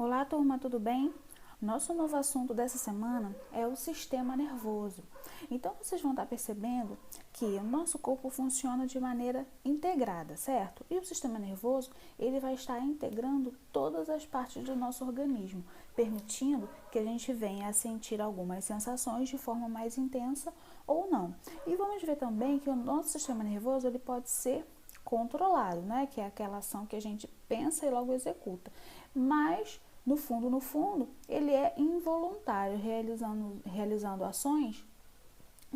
Olá, turma, tudo bem? Nosso novo assunto dessa semana é o sistema nervoso. Então, vocês vão estar percebendo que o nosso corpo funciona de maneira integrada, certo? E o sistema nervoso, ele vai estar integrando todas as partes do nosso organismo, permitindo que a gente venha a sentir algumas sensações de forma mais intensa ou não. E vamos ver também que o nosso sistema nervoso, ele pode ser controlado, né? Que é aquela ação que a gente pensa e logo executa. Mas no fundo, ele é involuntário, realizando ações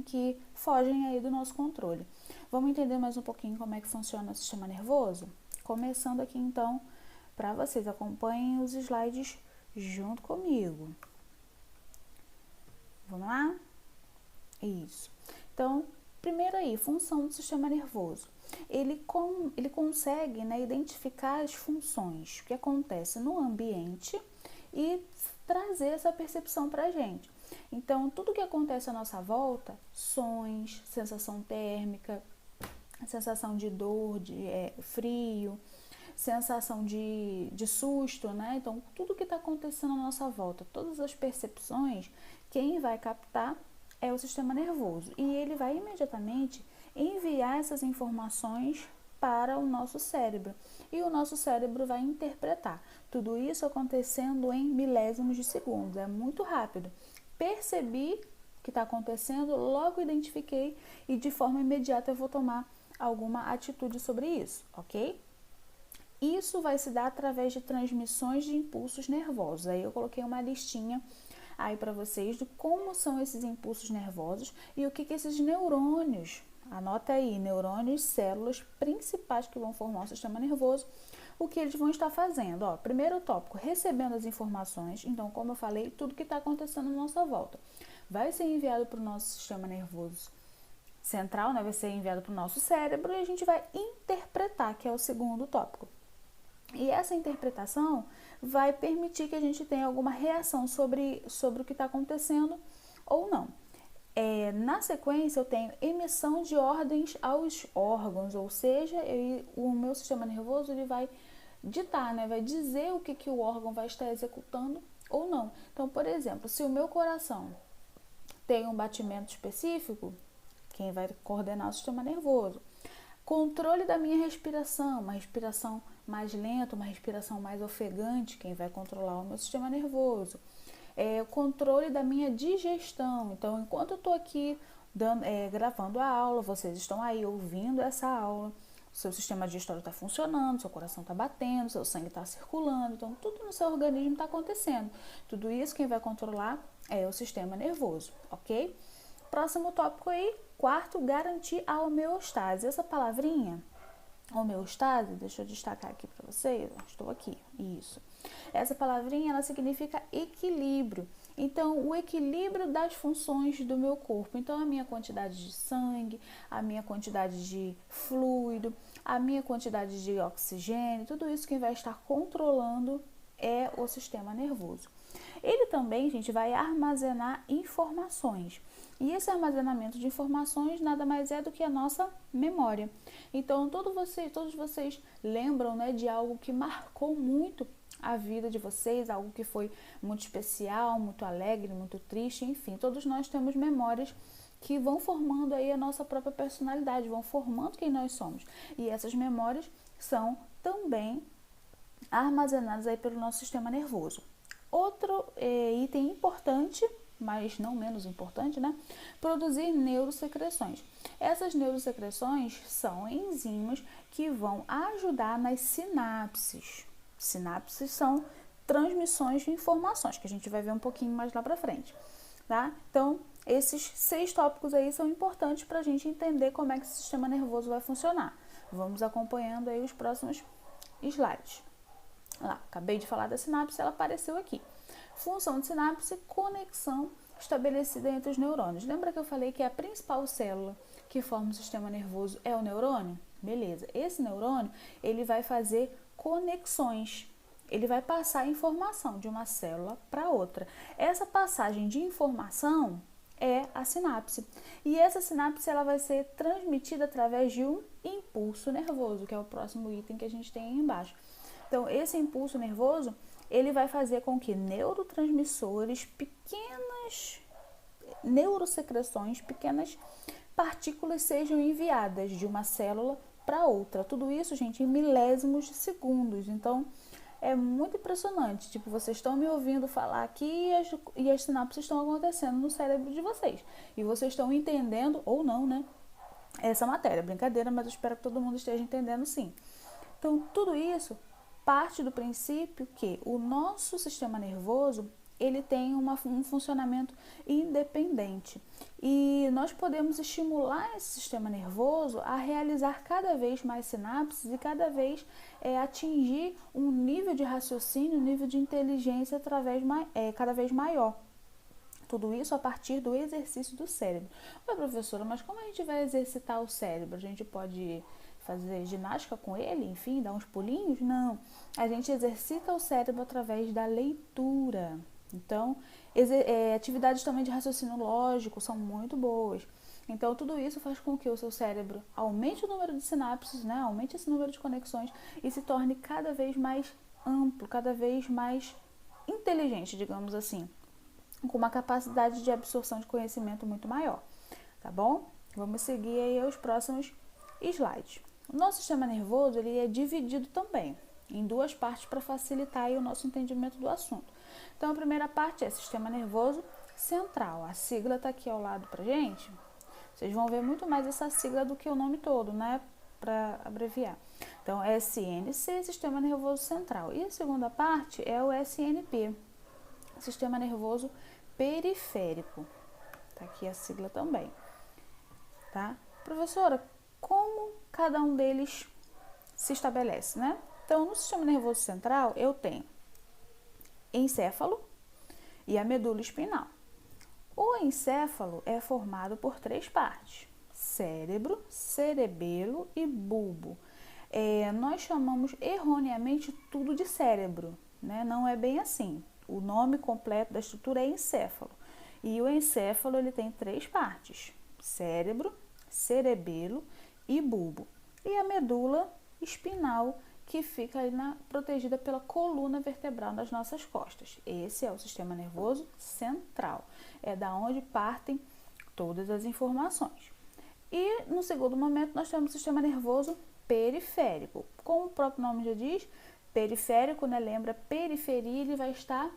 que fogem aí do nosso controle. Vamos entender mais um pouquinho como é que funciona o sistema nervoso? Começando aqui então, para vocês acompanhem os slides junto comigo. Vamos lá? Isso. Então, primeiro aí, função do sistema nervoso. Ele consegue, né, identificar as funções que acontecem no ambiente e trazer essa percepção para a gente. Então, tudo que acontece à nossa volta, sons, sensação térmica, sensação de dor, de frio, sensação de susto, né? Então, tudo que está acontecendo à nossa volta, todas as percepções, quem vai captar é o sistema nervoso. E ele vai imediatamente enviar essas informações para o nosso cérebro. E o nosso cérebro vai interpretar. Tudo isso acontecendo em milésimos de segundos. É muito rápido. Percebi o que está acontecendo, logo identifiquei e de forma imediata eu vou tomar alguma atitude sobre isso, ok? Isso vai se dar através de transmissões de impulsos nervosos. Aí eu coloquei uma listinha aí para vocês de como são esses impulsos nervosos e o que esses neurônios, anota aí, neurônios, células principais que vão formar o sistema nervoso, o que eles vão estar fazendo. Ó, primeiro tópico, recebendo as informações. Então, como eu falei, tudo que está acontecendo à nossa volta vai ser enviado para o nosso sistema nervoso central, né? Vai ser enviado para o nosso cérebro e a gente vai interpretar, que é o segundo tópico. E essa interpretação vai permitir que a gente tenha alguma reação sobre o que está acontecendo ou não. Na sequência, eu tenho emissão de ordens aos órgãos, ou seja, o meu sistema nervoso ele vai ditar, né? Vai dizer o que o órgão vai estar executando ou não. Então, por exemplo, se o meu coração tem um batimento específico, quem vai coordenar o sistema nervoso? Controle da minha respiração, uma respiração mais lenta, uma respiração mais ofegante, quem vai controlar o meu sistema nervoso. O controle da minha digestão. Então, enquanto eu estou aqui gravando a aula, vocês estão aí ouvindo essa aula, seu sistema digestório está funcionando, seu coração está batendo, seu sangue está circulando, então tudo no seu organismo está acontecendo. Tudo isso quem vai controlar é o sistema nervoso, ok? Próximo tópico aí, quarto, garantir a homeostase. Essa palavrinha, homeostase, deixa eu destacar aqui para vocês, estou aqui, isso. Essa palavrinha, ela significa equilíbrio. Então, o equilíbrio das funções do meu corpo. Então, a minha quantidade de sangue, a minha quantidade de fluido, a minha quantidade de oxigênio, tudo isso quem vai estar controlando é o sistema nervoso. Ele também, gente, vai armazenar informações. E esse armazenamento de informações nada mais é do que a nossa memória. Então, todos vocês lembram, né, de algo que marcou muito a vida de vocês, algo que foi muito especial, muito alegre, muito triste, enfim. Todos nós temos memórias que vão formando aí a nossa própria personalidade, vão formando quem nós somos. E essas memórias são também armazenadas aí pelo nosso sistema nervoso. Outro item importante, mas não menos importante, né? Produzir neurosecreções. Essas neurosecreções são enzimas que vão ajudar nas sinapses. Sinapses são transmissões de informações, que a gente vai ver um pouquinho mais lá pra frente, tá? Então, esses 6 tópicos aí são importantes para a gente entender como é que o sistema nervoso vai funcionar. Vamos acompanhando aí os próximos slides. Lá, acabei de falar da sinapse, ela apareceu aqui. Função de sinapse, conexão estabelecida entre os neurônios. Lembra que eu falei que a principal célula que forma o sistema nervoso é o neurônio? Beleza. Esse neurônio, ele vai fazer conexões. Ele vai passar informação de uma célula para outra. Essa passagem de informação é a sinapse. E essa sinapse ela vai ser transmitida através de um impulso nervoso, que é o próximo item que a gente tem aí embaixo. Então, esse impulso nervoso, ele vai fazer com que neurotransmissores, pequenas neurosecreções, pequenas partículas sejam enviadas de uma célula para outra. Tudo isso, gente, em milésimos de segundos. Então, é muito impressionante. Tipo, vocês estão me ouvindo falar aqui e as sinapses estão acontecendo no cérebro de vocês. E vocês estão entendendo, ou não, né? Essa matéria. Brincadeira, mas eu espero que todo mundo esteja entendendo sim. Então, tudo isso parte do princípio que o nosso sistema nervoso ele tem um funcionamento independente e nós podemos estimular esse sistema nervoso a realizar cada vez mais sinapses e cada vez atingir um nível de raciocínio, um nível de inteligência cada vez maior. Tudo isso a partir do exercício do cérebro. Oi, professora, mas como a gente vai exercitar o cérebro? A gente pode fazer ginástica com ele, enfim, dar uns pulinhos? Não. A gente exercita o cérebro através da leitura. Então, atividades também de raciocínio lógico são muito boas. Então, tudo isso faz com que o seu cérebro aumente o número de sinapses, né? Aumente esse número de conexões e se torne cada vez mais amplo, cada vez mais inteligente, digamos assim, com uma capacidade de absorção de conhecimento muito maior, tá bom? Vamos seguir aí os próximos slides. O nosso sistema nervoso ele é dividido também em duas partes para facilitar aí o nosso entendimento do assunto. Então, a primeira parte é sistema nervoso central. A sigla está aqui ao lado pra gente. Vocês vão ver muito mais essa sigla do que o nome todo, né? Para abreviar. Então, SNC, sistema nervoso central. E a segunda parte é o SNP, sistema nervoso periférico. Tá aqui a sigla também. Tá? Professora, como cada um deles se estabelece, né? Então, no sistema nervoso central, eu tenho encéfalo e a medula espinhal. O encéfalo é formado por três partes: cérebro, cerebelo e bulbo. Nós chamamos erroneamente tudo de cérebro, né? Não é bem assim. O nome completo da estrutura é encéfalo. E o encéfalo ele tem três partes: cérebro, cerebelo e bulbo. E a medula espinal, que fica ali protegida pela coluna vertebral das nossas costas. Esse é o sistema nervoso central. É da onde partem todas as informações. E no segundo momento nós temos o sistema nervoso periférico. Como o próprio nome já diz, periférico, né? Lembra periferia, ele vai estar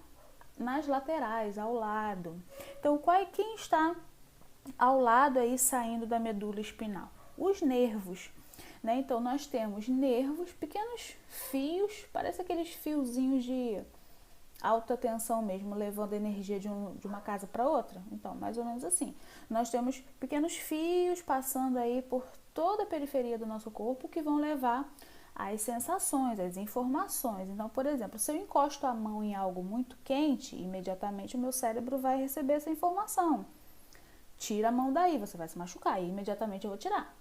nas laterais, ao lado. Então, quem está ao lado aí saindo da medula espinal? Os nervos. Né? Então, nós temos nervos, pequenos fios, parece aqueles fiozinhos de alta tensão mesmo, levando energia de uma casa para outra. Então, mais ou menos assim. Nós temos pequenos fios passando aí por toda a periferia do nosso corpo que vão levar as sensações, as informações. Então, por exemplo, se eu encosto a mão em algo muito quente, imediatamente o meu cérebro vai receber essa informação. Tira a mão daí, você vai se machucar, e imediatamente eu vou tirar.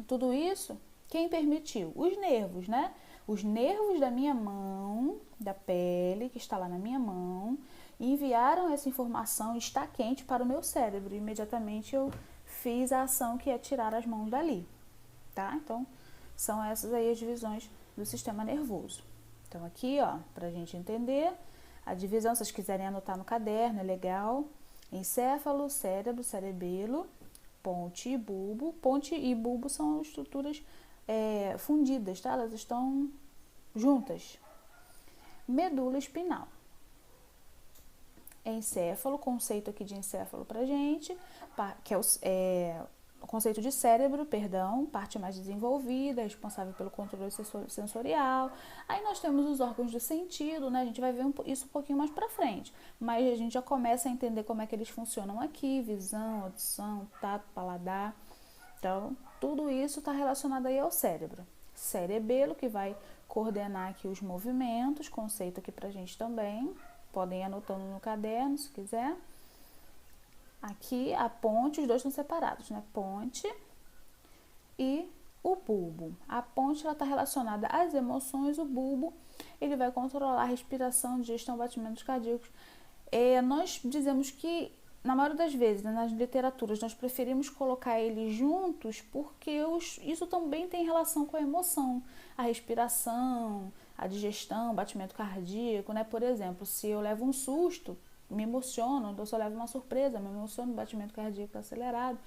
Tudo isso, quem permitiu? Os nervos, né? Os nervos da minha mão, da pele, que está lá na minha mão, enviaram essa informação, está quente, para o meu cérebro. Imediatamente eu fiz a ação que é tirar as mãos dali, tá? Então, são essas aí as divisões do sistema nervoso. Então, aqui, ó, pra gente entender, a divisão, se vocês quiserem anotar no caderno, é legal. Encéfalo, cérebro, cerebelo, ponte e bulbo. Ponte e bulbo são estruturas fundidas, tá? Elas estão juntas. Medula espinal. Encéfalo, conceito aqui de encéfalo pra gente, que é o conceito de cérebro, parte mais desenvolvida, responsável pelo controle sensorial. Aí nós temos os órgãos de sentido, né? A gente vai ver isso um pouquinho mais pra frente, mas a gente já começa a entender como é que eles funcionam aqui: visão, audição, tato, paladar. Então, tudo isso está relacionado aí ao cérebro. Cerebelo, que vai coordenar aqui os movimentos, conceito aqui pra gente também. Podem ir anotando no caderno, se quiser. Aqui a ponte, os dois estão separados, né? Ponte e o bulbo. A ponte está relacionada às emoções, o bulbo ele vai controlar a respiração, digestão, batimentos cardíacos. Nós dizemos que, na maioria das vezes, né, nas literaturas, nós preferimos colocar eles juntos porque isso também tem relação com a emoção, a respiração, a digestão, batimento cardíaco, né? Por exemplo, se eu levo um susto, me emociono, então se eu levo uma surpresa, me emociono, batimento cardíaco acelerado.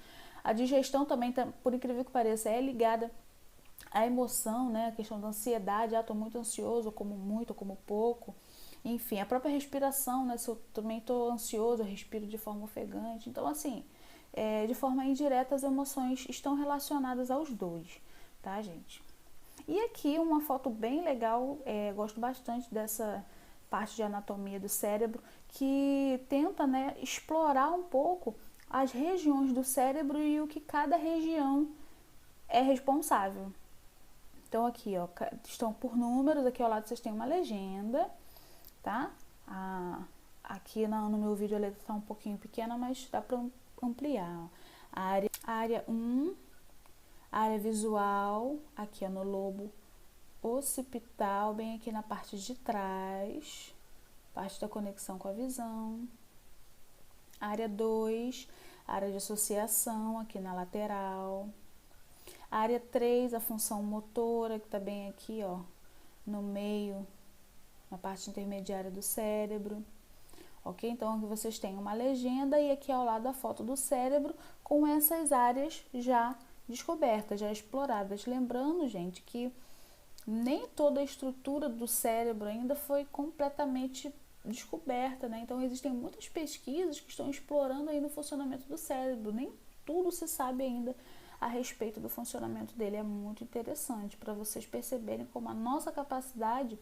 A digestão também, por incrível que pareça, é ligada à emoção, né? A questão da ansiedade, tô muito ansioso, eu como muito, eu como pouco. Enfim, a própria respiração, né? Se eu também tô ansioso, eu respiro de forma ofegante. Então, assim, de forma indireta, as emoções estão relacionadas aos dois, tá, gente? E aqui uma foto bem legal, gosto bastante dessa parte de anatomia do cérebro, que tenta, né, explorar um pouco as regiões do cérebro e o que cada região é responsável. Então aqui, ó, estão por números, aqui ao lado vocês têm uma legenda, tá? Aqui no meu vídeo a letra está um pouquinho pequena, mas dá para ampliar. A área 1, a área visual, aqui ó, no lobo occipital, bem aqui na parte de trás, parte da conexão com a visão. Área 2, área de associação, aqui na lateral. A área 3, a função motora, que está bem aqui, ó, no meio, na parte intermediária do cérebro. Ok? Então, aqui vocês têm uma legenda e aqui ao lado a foto do cérebro com essas áreas já descobertas, já exploradas. Lembrando, gente, que nem toda a estrutura do cérebro ainda foi completamente descoberta, né? Então, existem muitas pesquisas que estão explorando ainda o funcionamento do cérebro. Nem tudo se sabe ainda a respeito do funcionamento dele. É muito interessante para vocês perceberem como a nossa capacidade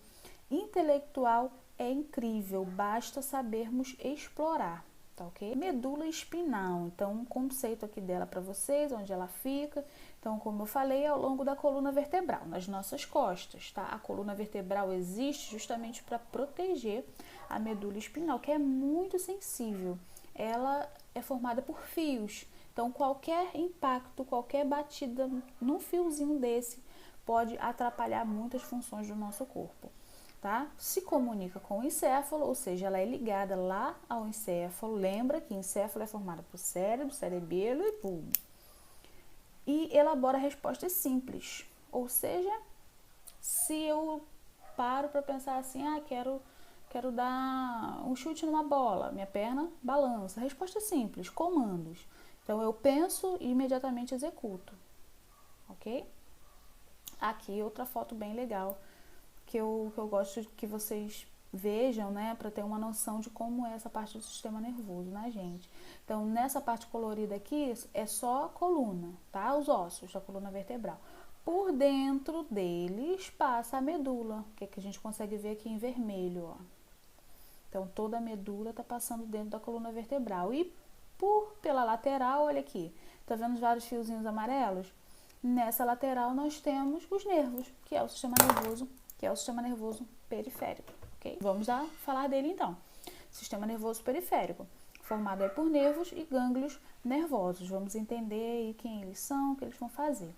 intelectual é incrível, basta sabermos explorar, tá ok? Medula espinhal, então um conceito aqui dela para vocês, onde ela fica. Então, como eu falei, é ao longo da coluna vertebral, nas nossas costas, tá? A coluna vertebral existe justamente para proteger a medula espinhal, que é muito sensível. Ela é formada por fios, então qualquer impacto, qualquer batida num fiozinho desse pode atrapalhar muitas funções do nosso corpo. Tá? Se comunica com o encéfalo, ou seja, ela é ligada lá ao encéfalo. Lembra que encéfalo é formado por cérebro, cerebelo e bulbo. E elabora respostas simples, ou seja, se eu paro para pensar assim, quero dar um chute numa bola, minha perna balança. Resposta simples, comandos. Então eu penso e imediatamente executo, ok? Aqui outra foto bem legal que eu gosto que vocês vejam, né, para ter uma noção de como é essa parte do sistema nervoso, né, gente? Então, nessa parte colorida aqui é só a coluna, tá? Os ossos da coluna vertebral. Por dentro deles passa a medula, que a gente consegue ver aqui em vermelho, ó. Então, toda a medula tá passando dentro da coluna vertebral. E pela lateral, olha aqui, tá vendo vários fiozinhos amarelos? Nessa lateral nós temos os nervos, que é o sistema nervoso periférico, ok? Vamos lá falar dele então. Sistema nervoso periférico, formado aí por nervos e gânglios nervosos. Vamos entender aí quem eles são, o que eles vão fazer.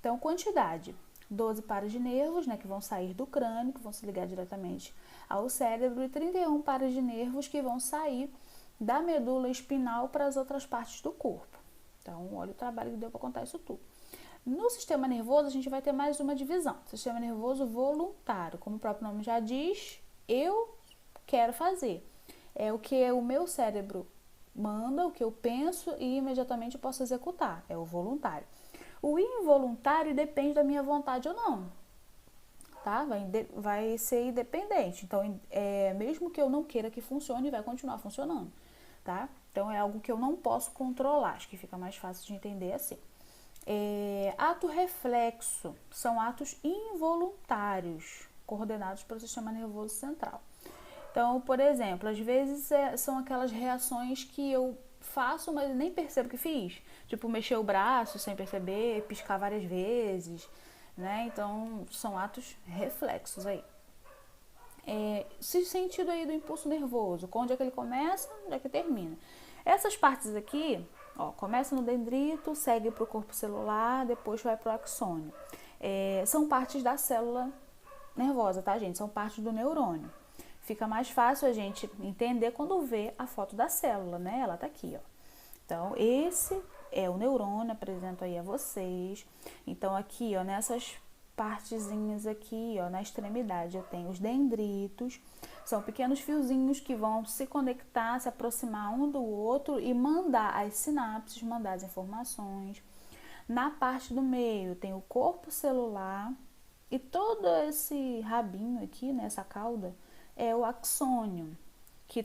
Então, quantidade: 12 pares de nervos, né, que vão sair do crânio, que vão se ligar diretamente ao cérebro, e 31 pares de nervos que vão sair da medula espinal para as outras partes do corpo. Então, olha o trabalho que deu para contar isso tudo. No sistema nervoso, a gente vai ter mais uma divisão. Sistema nervoso voluntário. Como o próprio nome já diz, eu quero fazer. É o que o meu cérebro manda, o que eu penso e imediatamente eu posso executar. É o voluntário. O involuntário depende da minha vontade ou não. Tá? Vai ser independente. Então, mesmo que eu não queira que funcione, vai continuar funcionando. Tá? Então, é algo que eu não posso controlar. Acho que fica mais fácil de entender assim. Ato reflexo são atos involuntários coordenados pelo sistema nervoso central. Então, por exemplo, às vezes são aquelas reações que eu faço, mas nem percebo que fiz. Tipo, mexer o braço sem perceber, piscar várias vezes, né? Então, são atos reflexos aí. Esse sentido aí do impulso nervoso, onde é que ele começa, onde é que termina. Essas partes aqui, ó, começa no dendrito, segue para o corpo celular, depois vai para o axônio. São partes da célula nervosa, tá, gente? São partes do neurônio. Fica mais fácil a gente entender quando vê a foto da célula, né? Ela tá aqui, ó. Então, esse é o neurônio, apresento aí a vocês. Então, aqui, ó, nessas partezinhas aqui, ó, na extremidade. Eu tenho os dendritos, são pequenos fiozinhos que vão se conectar, se aproximar um do outro e mandar as sinapses, mandar as informações. Na parte do meio tem o corpo celular e todo esse rabinho aqui, né, essa cauda, é o axônio, que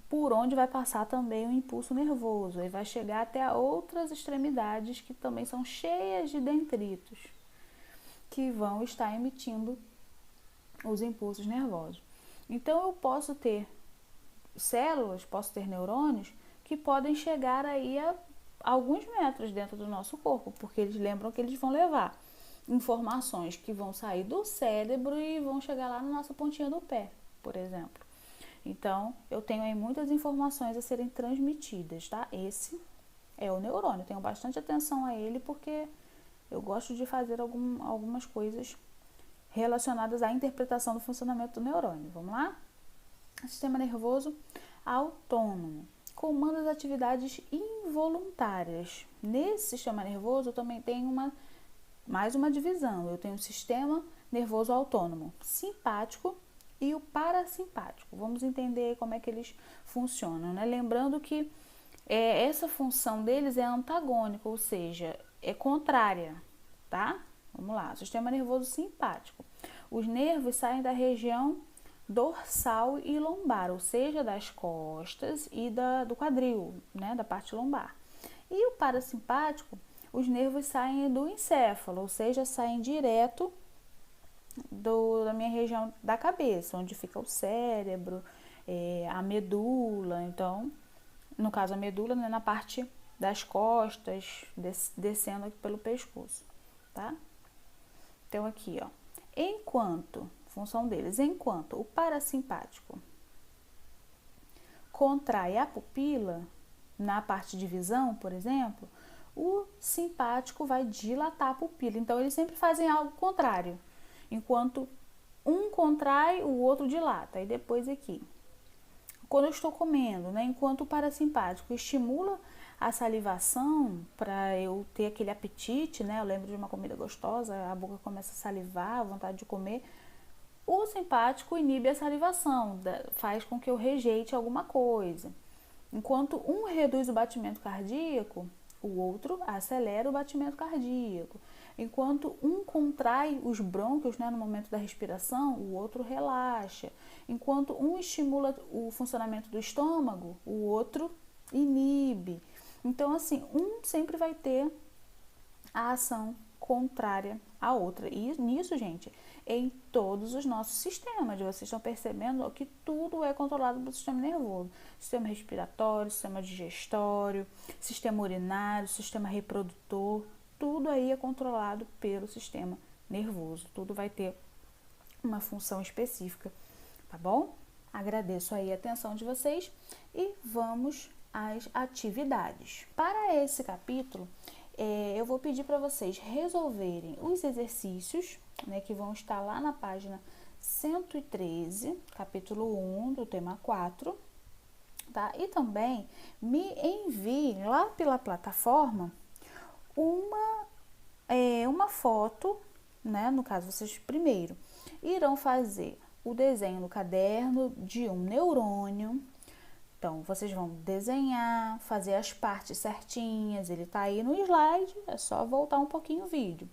por onde vai passar também o impulso nervoso e vai chegar até outras extremidades que também são cheias de dendritos, que vão estar emitindo os impulsos nervosos. Então eu posso ter células, posso ter neurônios que podem chegar aí a alguns metros dentro do nosso corpo, porque eles lembram que eles vão levar informações que vão sair do cérebro e vão chegar lá na nossa pontinha do pé, por exemplo. Então, eu tenho aí muitas informações a serem transmitidas, tá? Esse é o neurônio. Tenho bastante atenção a ele porque eu gosto de fazer algumas coisas relacionadas à interpretação do funcionamento do neurônio. Vamos lá? Sistema nervoso autônomo. Comanda as atividades involuntárias. Nesse sistema nervoso, eu também tenho mais uma divisão. Eu tenho o sistema nervoso autônomo simpático e o parasimpático. Vamos entender como é que eles funcionam, né? Lembrando que essa função deles é antagônica, ou seja, é contrária, tá? Vamos lá, sistema nervoso simpático. Os nervos saem da região dorsal e lombar, ou seja, das costas e do quadril, né, da parte lombar. E o parasimpático, os nervos saem do encéfalo, ou seja, saem direto da minha região da cabeça, onde fica o cérebro, a medula. Então, no caso a medula, né, na parte das costas, descendo aqui pelo pescoço, tá? Então aqui, ó, função deles, enquanto o parasimpático contrai a pupila, na parte de visão, por exemplo, o simpático vai dilatar a pupila. Então, eles sempre fazem algo contrário. Enquanto um contrai, o outro dilata. E depois aqui, quando eu estou comendo, né, enquanto o parasimpático estimula a salivação para eu ter aquele apetite, né? Eu lembro de uma comida gostosa, a boca começa a salivar, a vontade de comer. O simpático inibe a salivação, faz com que eu rejeite alguma coisa. Enquanto um reduz o batimento cardíaco, o outro acelera o batimento cardíaco. Enquanto um contrai os brônquios, né, no momento da respiração, o outro relaxa. Enquanto um estimula o funcionamento do estômago, o outro inibe. Então, assim, um sempre vai ter a ação contrária à outra. E nisso, gente, em todos os nossos sistemas. Vocês estão percebendo que tudo é controlado pelo sistema nervoso. Sistema respiratório, sistema digestório, sistema urinário, sistema reprodutor. Tudo aí é controlado pelo sistema nervoso. Tudo vai ter uma função específica, tá bom? Agradeço aí a atenção de vocês e vamos às atividades. Para esse capítulo, eu vou pedir para vocês resolverem os exercícios, né, que vão estar lá na página 113, capítulo 1 do tema 4, tá? E também me enviem lá pela plataforma uma foto, né? No caso, vocês primeiro irão fazer o desenho no caderno de um neurônio. Então, vocês vão desenhar, fazer as partes certinhas, ele tá aí no slide, é só voltar um pouquinho o vídeo.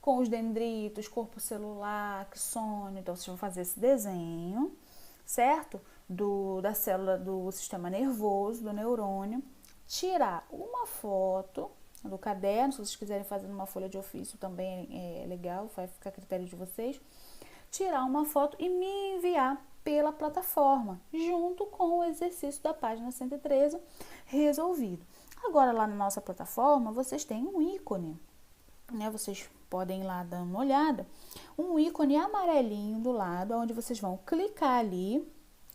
Com os dendritos, corpo celular, axônio, então vocês vão fazer esse desenho, certo? Da célula do sistema nervoso, do neurônio. Tirar uma foto do caderno, se vocês quiserem fazer numa folha de ofício também é legal, vai ficar a critério de vocês. Tirar uma foto e me enviar pela plataforma, junto com o exercício da página 113 resolvido. Agora, lá na nossa plataforma, vocês têm um ícone, né? Vocês podem ir lá dar uma olhada, um ícone amarelinho do lado, onde vocês vão clicar ali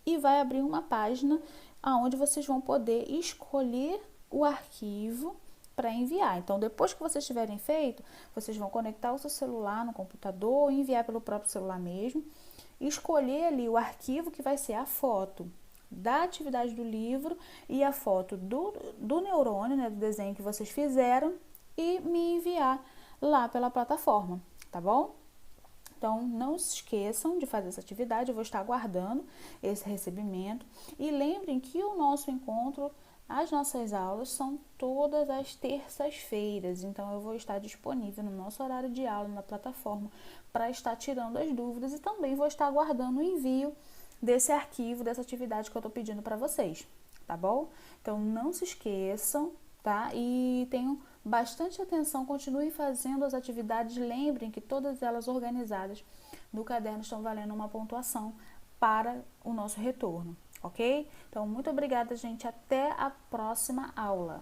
e vai abrir uma página onde vocês vão poder escolher o arquivo para enviar. Então, depois que vocês tiverem feito, vocês vão conectar o seu celular no computador ou enviar pelo próprio celular mesmo. Escolher ali o arquivo que vai ser a foto da atividade do livro e a foto do neurônio, né, do desenho que vocês fizeram, e me enviar lá pela plataforma, tá bom? Então, não se esqueçam de fazer essa atividade, eu vou estar aguardando esse recebimento. E lembrem que o nosso encontro, as nossas aulas são todas as terças-feiras, então eu vou estar disponível no nosso horário de aula na plataforma para estar tirando as dúvidas e também vou estar aguardando o envio desse arquivo, dessa atividade que eu estou pedindo para vocês, tá bom? Então, não se esqueçam, tá? E tenham bastante atenção, continuem fazendo as atividades, lembrem que todas elas organizadas no caderno estão valendo uma pontuação para o nosso retorno, ok? Então, muito obrigada, gente, até a próxima aula.